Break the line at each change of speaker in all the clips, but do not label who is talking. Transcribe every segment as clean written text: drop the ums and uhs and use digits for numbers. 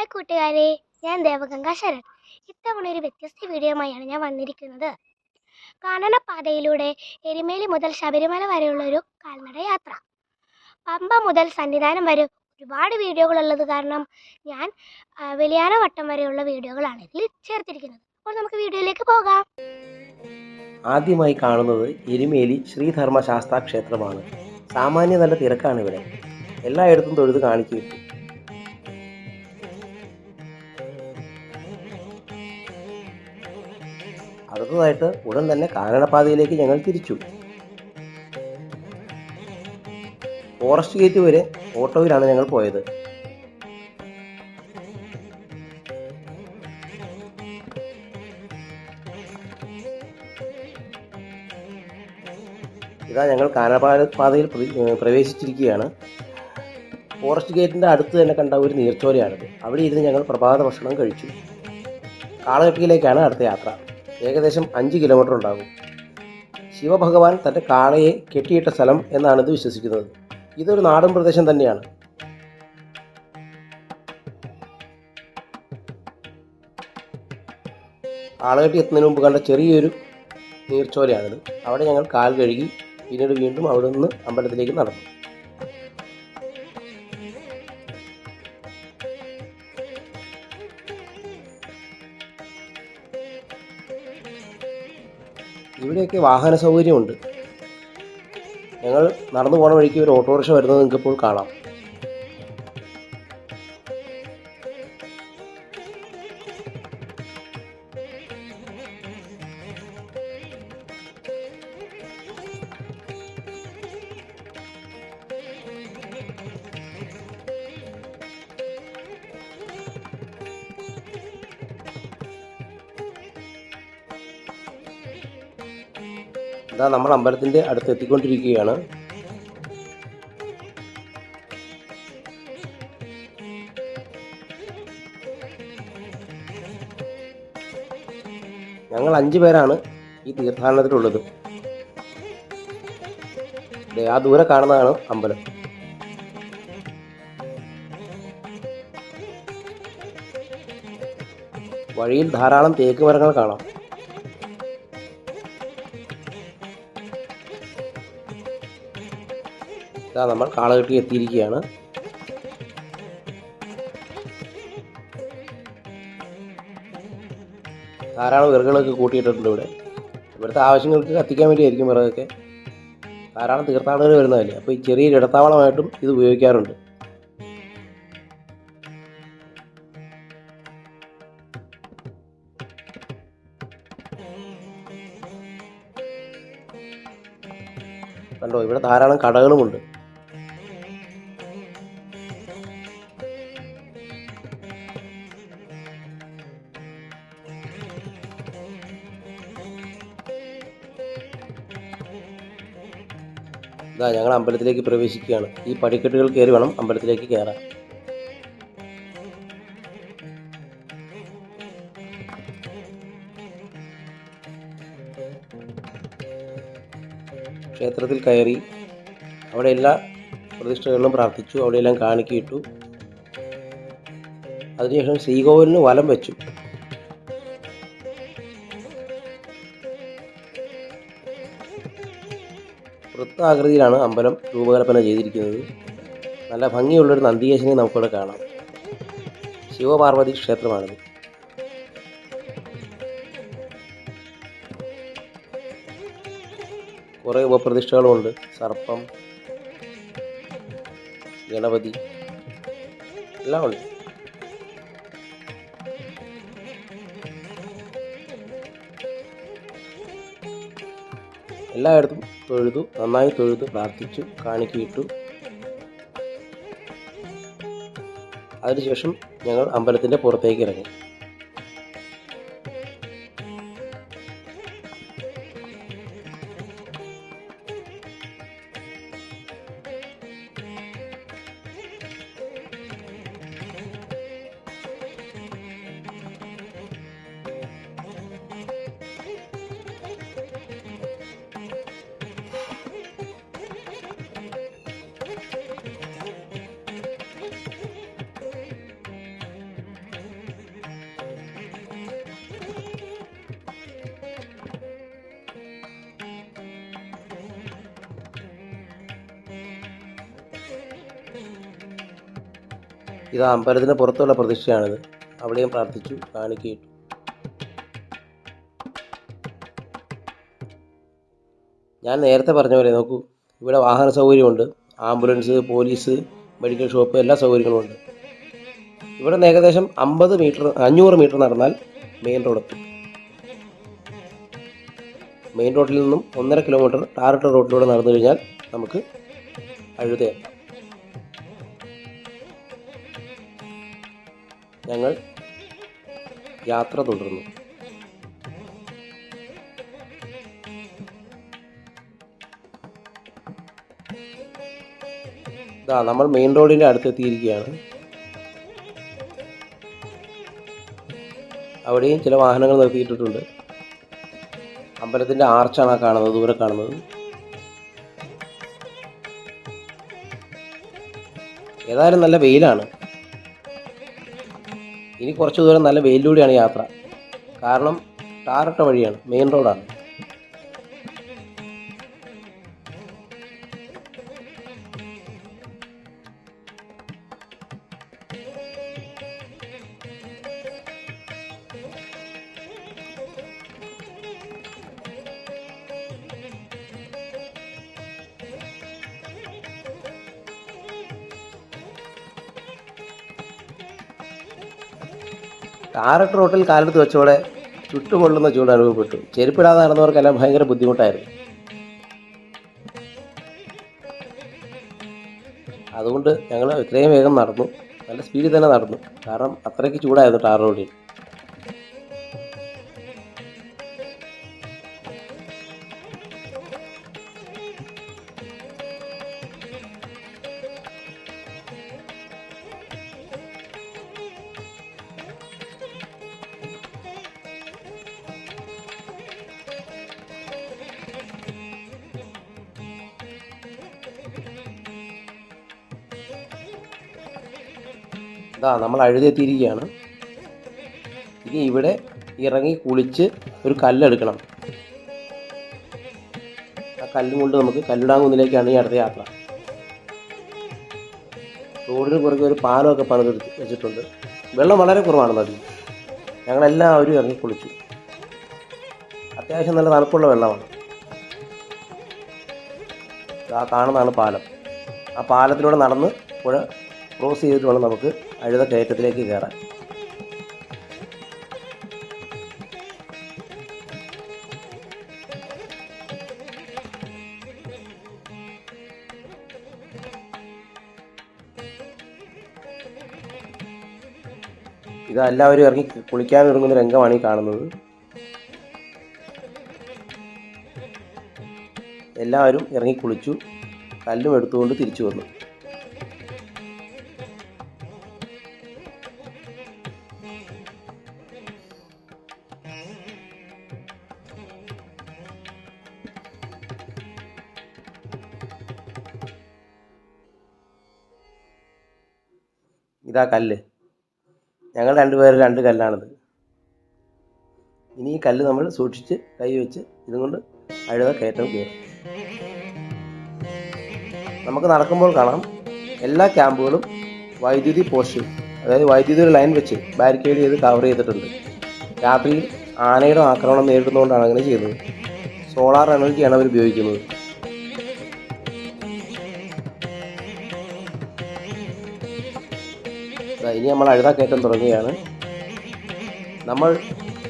Hi കൂട്ടുകാരെ, ഞാൻ ദേവഗംഗ ശരൺ. ഇത്തവണ ഒരു വ്യത്യസ്ത വീഡിയോയുമായാണ് ഞാൻ വന്നിരിക്കുന്നത്. കാനനപാതയിലൂടെ എരുമേലി മുതൽ ശബരിമല വരെയുള്ള ഒരു കാൽനട യാത്ര. പമ്പ മുതൽ സന്നിധാനം വരെ ഒരുപാട് വീഡിയോകളുള്ളത് കാരണം ഞാൻ വലിയാനവട്ടം വരെയുള്ള വീഡിയോകളാണ് ഇതിൽ ചേർത്തിരിക്കുന്നത്. അപ്പോൾ നമുക്ക് വീഡിയോയിലേക്ക് പോകാം.
ആദ്യമായി കാണുന്നത് എരുമേലി ശ്രീധർമ്മശാസ്താ ക്ഷേത്രമാണ്. സാമാന്യ നല്ല തിരക്കാണ് ഇവിടെ. എല്ലായിടത്തും തൊഴുത് കാണിച്ചു കിട്ടും. അടുത്തതായിട്ട് ഉടൻ തന്നെ കാനനപാതയിലേക്ക് ഞങ്ങൾ തിരിച്ചു. ഫോറസ്റ്റ് ഗേറ്റ് വരെ ഓട്ടോയിലാണ് ഞങ്ങൾ പോയത്. ഇതാ ഞങ്ങൾ കാനനപാതയിൽ പ്രവേശിച്ചിരിക്കുകയാണ്. ഫോറസ്റ്റ് ഗേറ്റിൻ്റെ അടുത്ത് തന്നെ കണ്ട ഒരു നീർച്ചോലയാണിത്. അവിടെ ഇരുന്ന് ഞങ്ങൾ പ്രഭാത ഭക്ഷണം കഴിച്ചു. കാളകെട്ടിയിലേക്കാണ് അടുത്ത യാത്ര. ഏകദേശം 5 കിലോമീറ്റർ ഉണ്ടാകും. ശിവഭഗവാൻ തൻ്റെ കാളയെ കെട്ടിയിട്ട സ്ഥലം എന്നാണ് ഇത് വിശ്വസിക്കുന്നത്. ഇതൊരു നാടൻ പ്രദേശം തന്നെയാണ്. കാളകെട്ടി എത്തുന്നതിന് മുമ്പ് കണ്ട ചെറിയൊരു നീർച്ചോലയാണിത്. അവിടെ ഞങ്ങൾ കാൽ കഴുകി പിന്നീട് വീണ്ടും അവിടെ നിന്ന് അമ്പലത്തിലേക്ക് നടന്നു. ഇവിടെയൊക്കെ വാഹന സൗകര്യമുണ്ട്. ഞങ്ങൾ നടന്നു പോണ വഴിക്ക് ഒരു ഓട്ടോറിക്ഷ വരുന്നത് നിങ്ങൾക്ക് ഇപ്പോൾ കാണാം. ഇതാ നമ്മൾ അമ്പലത്തിൻ്റെ അടുത്ത് എത്തിക്കൊണ്ടിരിക്കുകയാണ്. ഞങ്ങൾ 5 പേരാണ് ഈ തീർത്ഥാടനത്തിലുള്ളത്. ആ ദൂരെ കാണുന്നതാണ് അമ്പലം. വഴിയിൽ ധാരാളം തേക്ക് മരങ്ങൾ കാണാം. നമ്മൾ കാളകെട്ടി എത്തിയിരിക്കുകയാണ്. ധാരാളം വിറകുകളൊക്കെ കൂട്ടിയിട്ടുണ്ട് ഇവിടെ. ഇവിടുത്തെ ആവശ്യങ്ങൾക്ക് കത്തിക്കാൻ വേണ്ടിയായിരിക്കും വിറകൊക്കെ. ധാരാളം തീർത്ഥാടകർ വരുന്നതല്ലേ, അപ്പോൾ ഈ ചെറിയൊരു ഇടത്താവളമായിട്ടും ഇത് ഉപയോഗിക്കാറുണ്ട്. കണ്ടോ, ഇവിടെ ധാരാളം കടകളുമുണ്ട്. ഇതാ ഞങ്ങൾ അമ്പലത്തിലേക്ക് പ്രവേശിക്കുകയാണ്. ഈ പടിക്കെട്ടുകൾ കയറി വേണം അമ്പലത്തിലേക്ക് കയറാൻ. ക്ഷേത്രത്തിൽ കയറി അവിടെ എല്ലാ പ്രതിഷ്ഠകളിലും പ്രാർത്ഥിച്ചു. അവിടെയെല്ലാം കാണിക്കയിട്ടു. അതിനുശേഷം ശ്രീകോവിലിന് വലം വെച്ചു. വൃത്താകൃതിയിലാണ് അമ്പലം രൂപകൽപ്പന ചെയ്തിരിക്കുന്നത്. നല്ല ഭംഗിയുള്ളൊരു നന്ദികേശനെ നമുക്കിവിടെ കാണാം. ശിവപാർവതി ക്ഷേത്രമാണിത്. കുറേ ഉപപ്രതിഷ്ഠകളുമുണ്ട്. സർപ്പം, ഗണപതി എല്ലാം ഉണ്ട്. എല്ലായിടത്തും നന്നായി തൊഴുതു പ്രാർത്ഥിച്ചു, കാണിക്കയിട്ടു. അതിനുശേഷം ഞങ്ങൾ അമ്പലത്തിൻ്റെ പുറത്തേക്ക് ഇറങ്ങി. ഇത് അമ്പലത്തിന് പുറത്തുള്ള പ്രതിഷ്ഠയാണിത്. അവിടെയും പ്രാർത്ഥിച്ചു, കാണിക്കയിട്ടു. ഞാൻ നേരത്തെ പറഞ്ഞ പോലെ നോക്കൂ, ഇവിടെ വാഹന സൗകര്യമുണ്ട്. ആംബുലൻസ്, പോലീസ്, മെഡിക്കൽ ഷോപ്പ്, എല്ലാ സൗകര്യങ്ങളും ഉണ്ട്. ഇവിടെ നിന്ന് ഏകദേശം 500 മീറ്റർ നടന്നാൽ മെയിൻ റോഡെത്തും. മെയിൻ റോഡിൽ നിന്നും 1.5 കിലോമീറ്റർ ടാറിട്ട റോഡിലൂടെ നടന്നു കഴിഞ്ഞാൽ നമുക്ക് അഴുതയെത്താം. ഞങ്ങൾ യാത്ര തുടർന്നു. നമ്മൾ മെയിൻ റോഡിൻ്റെ അടുത്തെത്തിയിരിക്കുകയാണ്. അവിടെയും ചില വാഹനങ്ങൾ നിർത്തിയിട്ടിട്ടുണ്ട്. അമ്പലത്തിൻ്റെ ആർച്ചാണ് ആ കാണുന്നത്, ദൂരെ കാണുന്നത്. ഏതായാലും നല്ല വെയിലാണ്. ഇനി കുറച്ച് ദൂരം നല്ല വെയിലൂടെയാണ് യാത്ര. കാരണം ടാറിട്ട വഴിയാണ്, മെയിൻ റോഡാണ്. ടാറിട്ട റോട്ടിൽ കാലെടുത്ത് വെച്ചോടെ ചുട്ടുപൊള്ളുന്ന ചൂട് അനുഭവപ്പെട്ടു. ചെരുപ്പിടാതെ നടന്നവർക്കെല്ലാം ഭയങ്കര ബുദ്ധിമുട്ടായിരുന്നു. അതുകൊണ്ട് ഞങ്ങൾ ഇത്രയും വേഗം നടന്നു, നല്ല സ്പീഡിൽ തന്നെ നടന്നു. കാരണം അത്രയ്ക്ക് ചൂടായിരുന്നു ടാർ റോഡിൽ. നമ്മൾ അഴുതെത്തിയിരിക്കുകയാണ്. ഇനി ഇവിടെ ഇറങ്ങി കുളിച്ച് ഒരു കല്ലെടുക്കണം. ആ കല്ലും കൊണ്ട് നമുക്ക് കല്ലിടാങ്കുന്നിലേക്കാണ് ഈ അടുത്ത യാത്ര. റോഡിന് പുറകെ ഒരു പാലമൊക്കെ പണിതെടുത്ത് വെച്ചിട്ടുണ്ട്. വെള്ളം വളരെ കുറവാണ് നദിയിൽ. ഞങ്ങളെല്ലാവരും ഇറങ്ങി കുളിച്ചു. അത്യാവശ്യം നല്ല തണുപ്പുള്ള വെള്ളമാണ്. ആ കാണുന്നതാണ് പാലം. ആ പാലത്തിലൂടെ നടന്ന് പുഴ ക്രോസ് ചെയ്തിട്ട് വേണം നമുക്ക് അഴുത കയറ്റത്തിലേക്ക് കയറാൻ. ഇതെല്ലാവരും ഇറങ്ങി കുളിക്കാൻ ഇറങ്ങുന്ന രംഗമാണ് ഈ കാണുന്നത്. എല്ലാവരും ഇറങ്ങി കുളിച്ചു, കല്ലും എടുത്തുകൊണ്ട് തിരിച്ചു വന്നു. ഇതാ കല്ല്. ഞങ്ങൾ രണ്ടുപേരും 2 കല്ലാണിത്. ഇനി ഈ കല്ല് നമ്മൾ സൂക്ഷിച്ച് കൈ വെച്ച് ഇതും കൊണ്ട് അഴുത കയറ്റം കയറും. നമുക്ക് നടക്കുമ്പോൾ കാണാം എല്ലാ ക്യാമ്പുകളും വൈദ്യുതി പോസ്റ്റ്, അതായത് വൈദ്യുതി ലൈൻ വെച്ച് ബാരിക്കേഡ് ചെയ്ത് കവർ ചെയ്തിട്ടുണ്ട്. രാത്രിയിൽ ആനയുടെ ആക്രമണം നേരിടുന്നതുകൊണ്ടാണ് അങ്ങനെ ചെയ്യുന്നത്. സോളാർ എനർജിയാണ് അവർ ഉപയോഗിക്കുന്നത്. ഇനി നമ്മൾ അഴുത കയറ്റം തുടങ്ങുകയാണ്. നമ്മൾ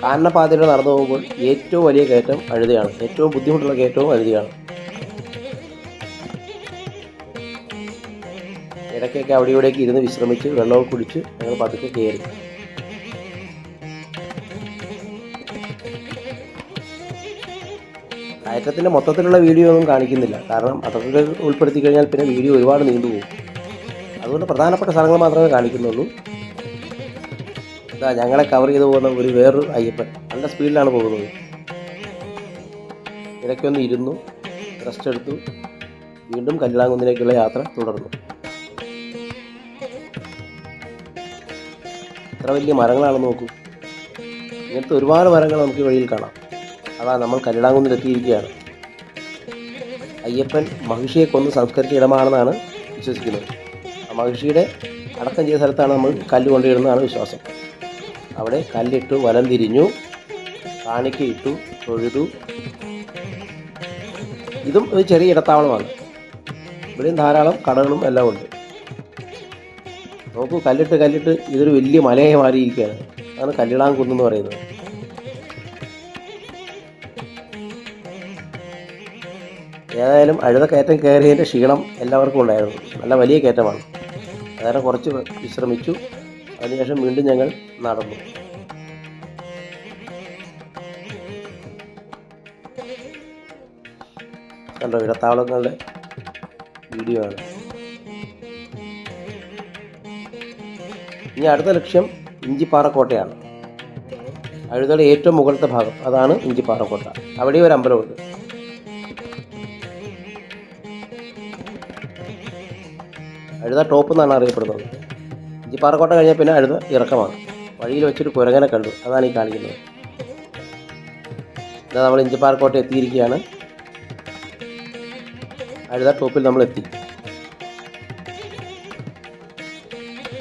കാനനപാതയിലൂടെ നടന്നു പോകുമ്പോൾ ഏറ്റവും വലിയ കയറ്റം അഴുതയാണ്. ഏറ്റവും ബുദ്ധിമുട്ടുള്ള കയറ്റവും അഴുതയാണ്. ഇടയ്ക്കൊക്കെ അവിടെ ഇവിടേക്ക് ഇരുന്ന് വിശ്രമിച്ച് വെള്ളമൊക്കെ കുടിച്ച് ഞങ്ങൾ പതുക്കെ കയറി. കയറ്റത്തിൻ്റെ മൊത്തത്തിലുള്ള വീഡിയോ ഒന്നും കാണിക്കുന്നില്ല. കാരണം അതൊക്കെ ഉൾപ്പെടുത്തി കഴിഞ്ഞാൽ പിന്നെ വീഡിയോ ഒരുപാട് നീണ്ടുപോകും. അതുകൊണ്ട് പ്രധാനപ്പെട്ട സ്ഥലങ്ങൾ മാത്രമേ കാണിക്കുന്നുള്ളൂ. ഞങ്ങളെ കവർ ചെയ്ത് പോകുന്ന വേറൊരു അയ്യപ്പൻ നല്ല സ്പീഡിലാണ് പോകുന്നത്. ഇടയ്ക്കൊന്ന് ഇരുന്നു, റെസ്റ്റ് എടുത്തു, വീണ്ടും കല്ലിടാങ്കുന്നിലേക്കുള്ള യാത്ര തുടർന്നു. എത്ര വലിയ മരങ്ങളാണെന്ന് നോക്കൂ. ഇങ്ങനത്തെ ഒരുപാട് മരങ്ങൾ നമുക്ക് വഴിയിൽ കാണാം. നമ്മൾ കല്ലിടാങ്കുന്നിലെത്തിയിരിക്കുകയാണ്. അയ്യപ്പൻ മഹിഷിയെ കൊന്ന് സംസ്കരിച്ച ഇടമാണെന്നാണ് വിശ്വസിക്കുന്നത്. ആ മഹിഷിയുടെ അടക്കം ചെയ്ത സ്ഥലത്താണ് നമ്മൾ കല്ല് കൊണ്ടിടുന്നതാണ് വിശ്വാസം. അവിടെ കല്ലിട്ടു, വലം തിരിഞ്ഞു, കാണിക്കയിട്ടു, തൊഴുതു. ഇതും ഒരു ചെറിയ ഇടത്താവളമാണ്. ഇവിടെയും ധാരാളം കടകളും എല്ലാം ഉണ്ട്. നോക്കൂ, കല്ലിട്ട് ഇതൊരു വലിയ മലയായി മാറിയിരിക്കുകയാണ്. അതാണ് കല്ലിളാം കുന്നെന്ന് പറയുന്നത്. ഏതായാലും കയറ്റം കയറിയതിൻ്റെ ക്ഷീണം എല്ലാവർക്കും ഉണ്ടായിരുന്നു. നല്ല വലിയ കയറ്റമാണ്. അതായത് കുറച്ച് വിശ്രമിച്ചു. അതിനുശേഷം വീണ്ടും ഞങ്ങൾ നടന്നു. കണ്ടോ, ഇടത്താവളങ്ങളുടെ വീഡിയോ ആണ്. ഇനി അടുത്ത ലക്ഷ്യം ഇഞ്ചിപ്പാറക്കോട്ടയാണ്. അഴുതയുടെ ഏറ്റവും മുകളിലത്തെ ഭാഗം, അതാണ് ഇഞ്ചിപ്പാറക്കോട്ട. അവിടെ ഒരു അമ്പലമുണ്ട്. അഴുത ടോപ്പ് എന്നാണ് അറിയപ്പെടുന്നത്. ഇഞ്ചിപ്പാറക്കോട്ട കഴിഞ്ഞാൽ പിന്നെ അഴുത ഇറക്കമാണ്. വഴിയിൽ വെച്ചൊരു കുരങ്ങനെ കണ്ടു, അതാണ് ഈ കാണിക്കുന്നത്. ഇതാ നമ്മൾ ഇഞ്ചിപ്പാറക്കോട്ട എത്തിയിരിക്കുകയാണ്. അഴുത ടോപ്പിൽ നമ്മൾ എത്തി.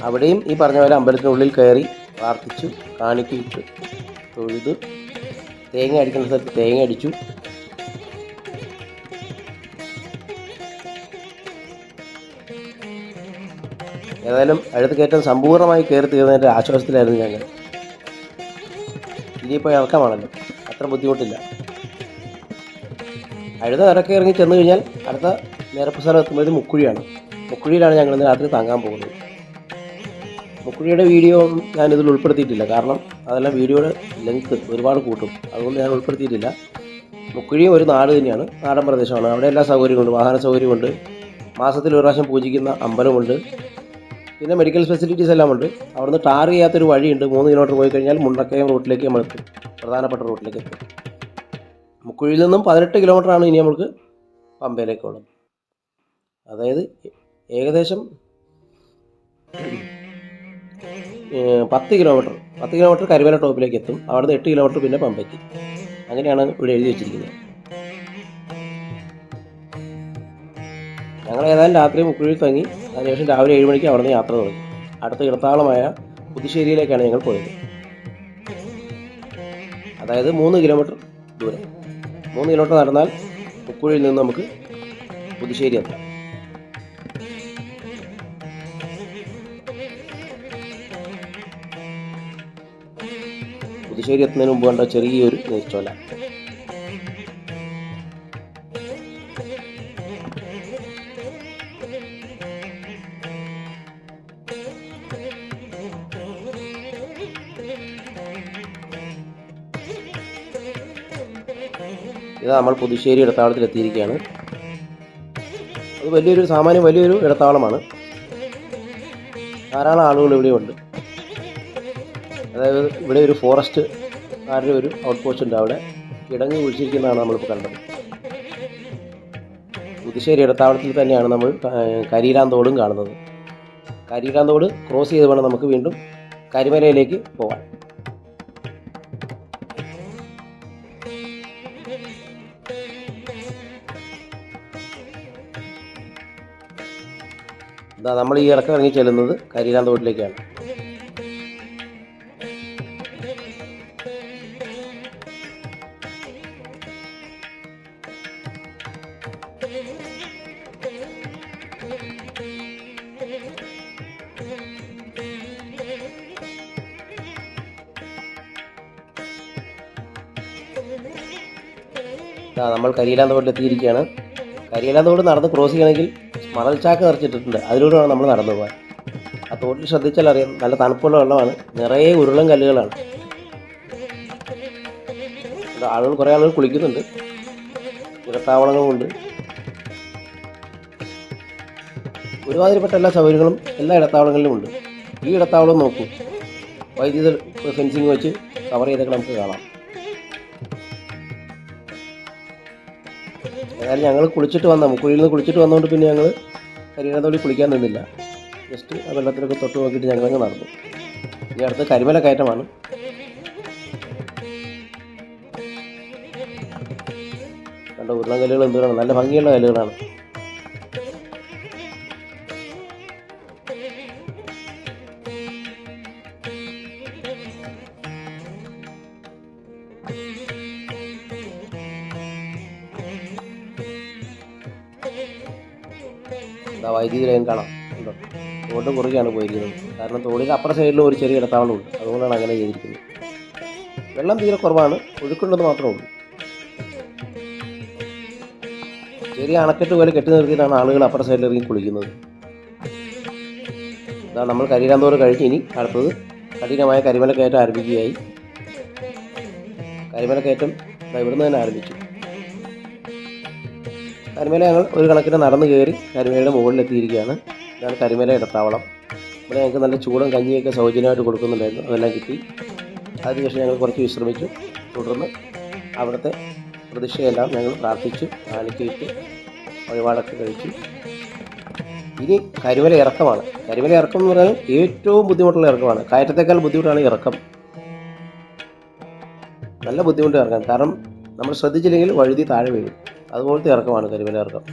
അവിടെയും ഈ പറഞ്ഞ പോലെ അമ്പലത്തിനുള്ളിൽ കയറി പ്രാർത്ഥിച്ചു, കാണിക്കയിട്ട്, തൊഴുത്, തേങ്ങ അടിക്കേണ്ട സ്ഥലത്ത് തേങ്ങ അടിച്ചു. ഏതായാലും അഴുത കയറ്റം സമ്പൂർണ്ണമായി കയറി തീർന്നതിൻ്റെ ആശ്വാസത്തിലായിരുന്നു ഞങ്ങൾ. ഇനിയിപ്പോൾ ഇറക്കമാണല്ലോ, അത്ര ബുദ്ധിമുട്ടില്ല. അഴുത ഇറക്കി ഇറങ്ങി ചെന്ന് കഴിഞ്ഞാൽ അടുത്ത നിരപ്പ് സ്ഥലം എത്തുമ്പോൾ മുക്കുഴിയാണ്. മുക്കുഴിയിലാണ് ഞങ്ങൾ ഇന്ന് രാത്രി താങ്ങാൻ പോകുന്നത്. മുക്കുഴിയുടെ വീഡിയോ ഞാനിതിൽ ഉൾപ്പെടുത്തിയിട്ടില്ല. കാരണം അതെല്ലാം വീഡിയോയുടെ ലെങ്ത്ത് ഒരുപാട് കൂട്ടും. അതുകൊണ്ട് ഞാൻ ഉൾപ്പെടുത്തിയിട്ടില്ല. മുക്കുഴിയും ഒരു നാട് തന്നെയാണ്, നാടൻ പ്രദേശമാണ്. അവിടെ എല്ലാ സൗകര്യമുണ്ട്. വാഹന സൗകര്യമുണ്ട്. മാസത്തിൽ ഒരു പ്രാവശ്യം പൂജിക്കുന്ന അമ്പലമുണ്ട്. പിന്നെ മെഡിക്കൽ ഫെസിലിറ്റീസ് എല്ലാം ഉണ്ട്. അവിടുന്ന് ടാർ ചെയ്യാത്തൊരു വഴിയുണ്ട്. 3 കിലോമീറ്റർ പോയി കഴിഞ്ഞാൽ മുണ്ടക്കയം റൂട്ടിലേക്ക് നമ്മൾ എത്തും. പ്രധാനപ്പെട്ട റൂട്ടിലേക്ക് എത്തും. മുക്കുഴിയിൽ നിന്നും 18 കിലോമീറ്ററാണ് ഇനി നമുക്ക് പമ്പയിലേക്കുള്ളത്. അതായത് ഏകദേശം 10 കിലോമീറ്റർ കരിമല ടോപ്പിലേക്ക് എത്തും. അവിടുന്ന് 8 കിലോമീറ്റർ പിന്നെ പമ്പയ്ക്ക്. അങ്ങനെയാണ് ഇവിടെ എഴുതി വെച്ചിരിക്കുന്നത്. ഞങ്ങൾ ഏതായാലും രാത്രി മുക്കുഴിയിൽ തങ്ങി. അതിനുശേഷം രാവിലെ 7 മണിക്ക് അവിടുന്ന് യാത്ര തുടങ്ങി. അടുത്ത ഇടത്താവളമായ പുതുശ്ശേരിയിലേക്കാണ് ഞങ്ങൾ പോയത്. അതായത് 3 കിലോമീറ്റർ ദൂരം. 3 കിലോമീറ്റർ നടന്നാൽ മുക്കുഴിയിൽ നിന്ന് നമുക്ക് പുതുശ്ശേരി എത്താം. പുതുശ്ശേരി എത്തുന്നതിന് മുമ്പ് കണ്ട ചെറിയൊരു നീർച്ചോല. ഇത് നമ്മൾ പുതുശ്ശേരി ഇടത്താവളത്തിൽ എത്തിയിരിക്കുകയാണ്. അത് വലിയൊരു ഇടത്താവളമാണ്. ധാരാളം ആളുകൾ ഇവിടെയുണ്ട്. അതായത് ഇവിടെ ഒരു ഫോറസ്റ്റുകാരുടെ ഒരു ഔട്ട് പോസ്റ്റ് ഉണ്ട്. അവിടെ കിടങ്ങ് കുഴിച്ചിരിക്കുന്നതാണ് നമ്മളിപ്പോൾ കണ്ടത്. പുതുശ്ശേരി ഇടത്താവളത്തിൽ തന്നെയാണ് നമ്മൾ കരിയിലാന്തോടും കാണുന്നത്. കരിയിലാന്തോട് ക്രോസ് ചെയ്ത് വേണം നമുക്ക് വീണ്ടും കരിമലയിലേക്ക് പോകാൻ. നമ്മൾ ഈ ഇറക്കം ഇറങ്ങി ചെല്ലുന്നത് കരിയിലാന്തോട്ടിലേക്കാണ്. നമ്മൾ കരിയിലാന്തോട്ടിൽ എത്തിയിരിക്കുകയാണ്. കരിയിലാന്തോട് നടന്ന് ക്രോസ് ചെയ്യണമെങ്കിൽ മണൽച്ചാക്ക് നിറച്ചിട്ടിട്ടുണ്ട്. അതിലൂടെ വേണം നമ്മൾ നടന്നു പോകാൻ. ആ തോട്ടിൽ ശ്രദ്ധിച്ചാൽ അറിയാം, നല്ല തണുപ്പുള്ള വെള്ളമാണ്. നിറയെ ഉരുളൻ കല്ലുകളാണ്. കുറേ ആളുകൾ കുളിക്കുന്നുണ്ട്. ഇടത്താവളങ്ങളുമുണ്ട്. ഒരുമാതിരിപ്പെട്ട എല്ലാ സൗകര്യങ്ങളും എല്ലാ ഇടത്താവളങ്ങളിലും ഉണ്ട്. ഈ ഇടത്താവളം നോക്കൂ, വൈദ്യുത ഫെൻസിങ് വെച്ച് കവർ ചെയ്തൊക്കെ നമുക്ക് കാണാം. ഏതായാലും ഞങ്ങൾ മുക്കുഴിയിൽ നിന്ന് കുളിച്ചിട്ട് വന്നതുകൊണ്ട് പിന്നെ ഞങ്ങൾ കരിയിലാന്തോട്ടിൽ കുളിക്കാൻ നിന്നില്ല. ജസ്റ്റ് ആ വെള്ളത്തിലൊക്കെ തൊട്ട് നോക്കിയിട്ട് ഞങ്ങളങ്ങ് നടന്നു. ഇനി അടുത്ത് കരിമല കയറ്റമാണ്. കണ്ട ഉരുളൻ കല്ലുകൾ എന്തോരാണ്, നല്ല ഭംഗിയുള്ള കല്ലുകളാണ്. വൈദ്യുതി ലൈൻ കാണാം ഉണ്ടോ. തോടിന് കുറുകെയാണ് പോയിരിക്കുന്നത്. കാരണം തോടിന് അപ്പുറ സൈഡിലും ഒരു ചെറിയ ഇടത്താവളമുണ്ട്. അതുകൊണ്ടാണ് അങ്ങനെ ചെയ്തിരിക്കുന്നത്. വെള്ളം തീരെ കുറവാണ്, ഒഴുക്കുണ്ടെന്ന് മാത്രമേ ഉള്ളൂ. ചെറിയ അണക്കെട്ട് പോലെ കെട്ടി നിർത്തിയിട്ടാണ് ആളുകൾ അപ്പുറ സൈഡിൽ ഇറങ്ങി കുളിക്കുന്നത്. നമ്മൾ കരിയിലാന്തോട് കഴിച്ച് ഇനി അടുത്തത് കഠിനമായ കരിമല കയറ്റം ആരംഭിക്കുകയായി. കരിമല കയറ്റം ഇവിടുന്ന് തന്നെ ആരംഭിച്ചു. കരിമല ഞങ്ങൾ ഒരു കണക്കിന് നടന്നു കയറി കരിമലയുടെ മുകളിലെത്തിയിരിക്കുകയാണ്. ഇതാണ് കരിമല ഇടത്താവളം. ഇവിടെ ഞങ്ങൾക്ക് നല്ല ചൂടും കഞ്ഞിയൊക്കെ സൗജന്യമായിട്ട് കൊടുക്കുന്നുണ്ടായിരുന്നു. അതെല്ലാം കിട്ടി. അതിനുശേഷം ഞങ്ങൾ കുറച്ച് വിശ്രമിച്ചു. തുടർന്ന് അവിടുത്തെ പ്രതിഷ്ഠയെല്ലാം ഞങ്ങൾ പ്രാർത്ഥിച്ചു, കാണിക്കയിട്ട് വഴിപാടൊക്കെ കഴിച്ചു. ഇനി കരിമല ഇറക്കമാണ്. കരിമല ഇറക്കം എന്ന് പറഞ്ഞാൽ ഏറ്റവും ബുദ്ധിമുട്ടുള്ള ഇറക്കമാണ്. കയറ്റത്തേക്കാൾ ബുദ്ധിമുട്ടാണ് ഇറക്കം. നല്ല ബുദ്ധിമുട്ട് ഇറക്കാൻ, കാരണം നമ്മൾ ശ്രദ്ധിച്ചില്ലെങ്കിൽ വഴുതി താഴെ വീഴും. അതുപോലത്തെ ഇറക്കമാണ് കരിമല ഇറക്കം.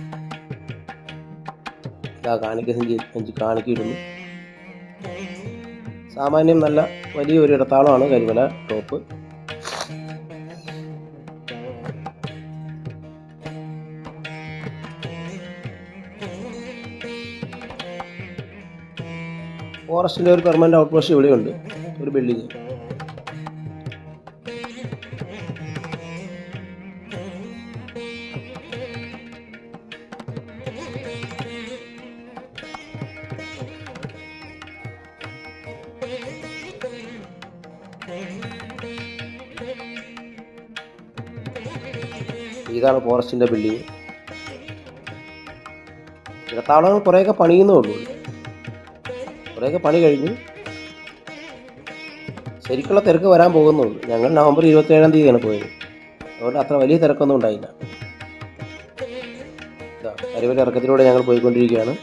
ഇതാ സഞ്ചി കാണിക്കിടുന്നു. സാമാന്യം നല്ല വലിയൊരു ഇടത്താളമാണ് കരിമല ടോപ്പ്. ഫോറസ്റ്റിൻ്റെ ഒരു പെർമനന്റ് ഔട്ട് പോസ്റ്റ് ഇവിടെയുണ്ട്, ഒരു ബിൽഡിങ്. ഇതാണ് ഫോറസ്റ്റിൻ്റെ ബിൽഡിങ്. ഇടത്താവളങ്ങൾ കുറേയൊക്കെ പണിയുന്നേ ഉള്ളൂ. കുറേയൊക്കെ പണി കഴിഞ്ഞു. ശരിക്കുള്ള തിരക്ക് വരാൻ പോകുന്നുള്ളൂ. ഞങ്ങൾ നവംബർ 27-ാം തീയതിയാണ് പോയത്. അതുകൊണ്ട് അത്ര വലിയ തിരക്കൊന്നും ഉണ്ടായില്ല. കരിമല ഇറക്കത്തിലൂടെ ഞങ്ങൾ പോയിക്കൊണ്ടിരിക്കുകയാണ്.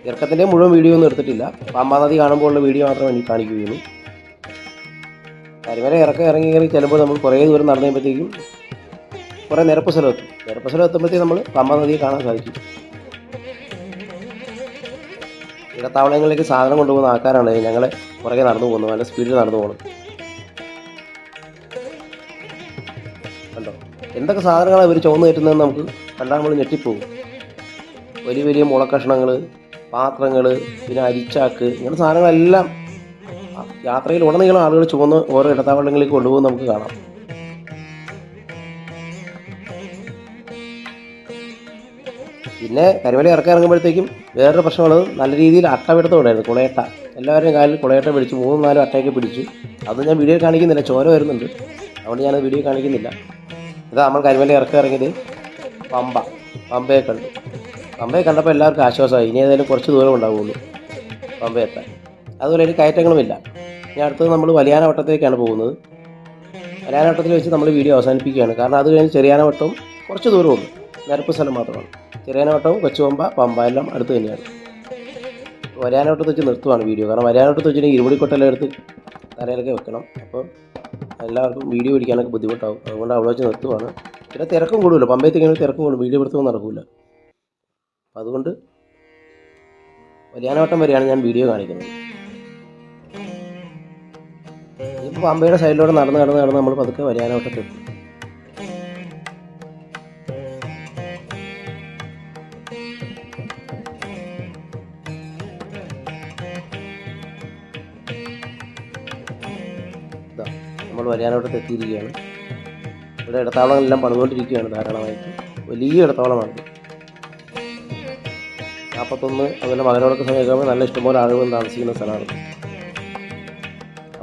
ഇറക്കത്തിൻ്റെ മുഴുവൻ വീഡിയോ ഒന്നും എടുത്തിട്ടില്ല. പാമ്പാ നദി കാണുമ്പോഴുള്ള വീഡിയോ മാത്രം എനിക്ക് കാണിക്കുകയുള്ളൂ. കരിമല ഇറങ്ങി കയറി ചെല്ലുമ്പോൾ നമ്മൾ കുറേ ദൂരം നടന്നു കഴിയുമ്പോഴത്തേക്കും കുറേ നിരപ്പ് സ്ഥലമെത്തും. നിരപ്പ് സ്ഥലം എത്തുമ്പോഴത്തേക്കും നമ്മൾ പാമ്പാ നദിയെ കാണാൻ സാധിക്കും. ഇടത്താവളങ്ങളിലേക്ക് സാധനം കൊണ്ടുപോകുന്ന ആൾക്കാരാണ് ഞങ്ങളെ പുറകെ നടന്നു പോകുന്നത്. നല്ല സ്പീഡിൽ നടന്നു പോകണം. കണ്ടോ എന്തൊക്കെ സാധനങ്ങളാണ് ഇവർ ചുവന്ന് കയറ്റുന്നതെന്ന് നമുക്ക് കണ്ടാൽ നമ്മൾ ഞെട്ടിപ്പോകും. വലിയ വലിയ മുളക്കഷ്ണങ്ങൾ, പാത്രങ്ങൾ, പിന്നെ അരിച്ചാക്ക്, ഇങ്ങനെ സാധനങ്ങളെല്ലാം യാത്രയിൽ ഉടനീളം ആളുകൾ ചുവന്ന് ഓരോ ഇടത്താവളങ്ങളിലേക്ക് കൊണ്ടുപോകും നമുക്ക് കാണാം. പിന്നെ കരിമല ഇറങ്ങുമ്പോഴത്തേക്കും വേറൊരു പ്രശ്നമുള്ളത്, നല്ല രീതിയിൽ അട്ടപിടുത്തമുണ്ടായിരുന്നു. കുളയട്ട, എല്ലാവരുടെയും കാലിൽ കുളയട്ട പിടിച്ചു. 3-4 അട്ടയൊക്കെ പിടിച്ചു. അത് ഞാൻ വീഡിയോ കാണിക്കുന്നില്ല, ചോര വരുന്നുണ്ട്. അതുകൊണ്ട് ഞാനത് വീഡിയോ കാണിക്കുന്നില്ല. ഇതാ നമ്മൾ കരിമല ഇറങ്ങിയത് പമ്പയെ കണ്ടു. പമ്പയെ കണ്ടപ്പോൾ എല്ലാവർക്കും ആശ്വാസമായി. ഇനി ഏതായാലും കുറച്ച് ദൂരം ഉണ്ടാവുള്ളൂ പമ്പയെത്താൻ. അതുപോലെ ഒരു കയറ്റങ്ങളുമില്ല. ഇനി അടുത്തത് നമ്മൾ വലിയാനവട്ടത്തേക്കാണ് പോകുന്നത്. വലിയാനവട്ടത്തിൽ വെച്ച് നമ്മൾ വീഡിയോ അവസാനിപ്പിക്കുകയാണ്. കാരണം അത് കഴിഞ്ഞ് ചെറിയാനവട്ടവും കുറച്ച് ദൂരമുള്ളൂ, നിരപ്പ് സ്ഥലം മാത്രമാണ്. ചെറിയാനവട്ടവും കൊച്ചുപമ്പ, പമ്പ എല്ലാം അടുത്ത് തന്നെയാണ്. വലിയാനവട്ടത്ത് വെച്ച് നിർത്തുവാണ് വീഡിയോ. കാരണം വലിയാനവട്ടത്ത് വെച്ചിട്ട് ഇരുമുടിക്കൊട്ടെല്ലാം എടുത്ത് തലയിലൊക്കെ വെക്കണം. അപ്പോൾ എല്ലാവർക്കും വീഡിയോ പിടിക്കാനൊക്കെ ബുദ്ധിമുട്ടാവും. അതുകൊണ്ട് അവിടെ വെച്ച് നിർത്തുവാണ്. പിന്നെ തിരക്കും കൂടുമല്ലോ, പമ്പയത്തേക്കാണ് തിരക്കും കൂടും, വീഡിയോ എടുത്തൊന്നും നടക്കില്ല. അതുകൊണ്ട് വലിയാനവട്ടം വരെയാണ് ഞാൻ വീഡിയോ കാണിക്കുന്നത്. ഇപ്പോൾ പമ്പയുടെ സൈഡിലൂടെ നടന്ന് നമ്മൾ പതുക്കെ വലിയാനവട്ടത്തെത്തി. നമ്മൾ വലിയാനവട്ടത്ത് എത്തിയിരിക്കുകയാണ്. ഇവിടെ ഇടത്താവളങ്ങളെല്ലാം പണിതുകൊണ്ടിരിക്കുകയാണ് ധാരാളമായിട്ട്. വലിയ ഇടത്താവളമാണ്. 41 അതുപോലെ മകരവിളക്ക് സമയമൊക്കെ നല്ല ഇഷ്ടംപോലെ ആളുകൾ താമസിക്കുന്ന സ്ഥലമാണ്.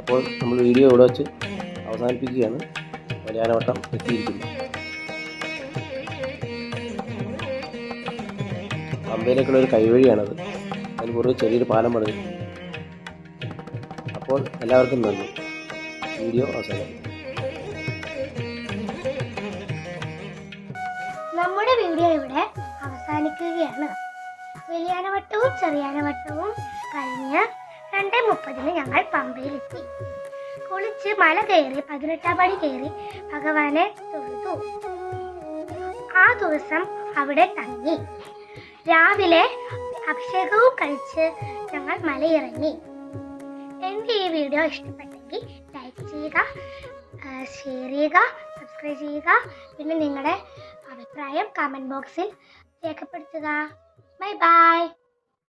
അപ്പോൾ നമ്മൾ വീഡിയോ ഇവിടെ വെച്ച് അവസാനിപ്പിക്കുകയാണ്. വലിയാനവട്ടം എത്തിയിരിക്കുന്നു. പമ്പയിലേക്കുള്ള ഒരു കൈവഴിയാണത്. അതിന് കുറേ ചെറിയൊരു പാലം പണിതു. അപ്പോൾ എല്ലാവർക്കും നന്ദി. വീഡിയോ അവസാനിക്കും.
നമ്മുടെ വീഡിയോ ഇവിടെ അവസാനിക്കുകയാണ്. വലിയാനവട്ടവും ചെറിയാനവട്ടവും കഴിഞ്ഞ് 2:30 ഞങ്ങൾ പമ്പയിലെത്തി. കുളിച്ച് മല കയറി 18-ാം പടി കയറി ഭഗവാനെ തൊഴുതു. ആ ദിവസം അവിടെ തങ്ങി. രാവിലെ അഭിഷേകവും കഴിച്ച് ഞങ്ങൾ മലയിറങ്ങി. എൻ്റെ ഈ വീഡിയോ ഇഷ്ടപ്പെട്ടെങ്കിൽ ലൈക്ക് ചെയ്യുക, ഷെയർ ചെയ്യുക, സബ്സ്ക്രൈബ് ചെയ്യുക. പിന്നെ നിങ്ങളുടെ അഭിപ്രായം കമൻറ്റ് ബോക്സിൽ രേഖപ്പെടുത്തുക. Bye bye.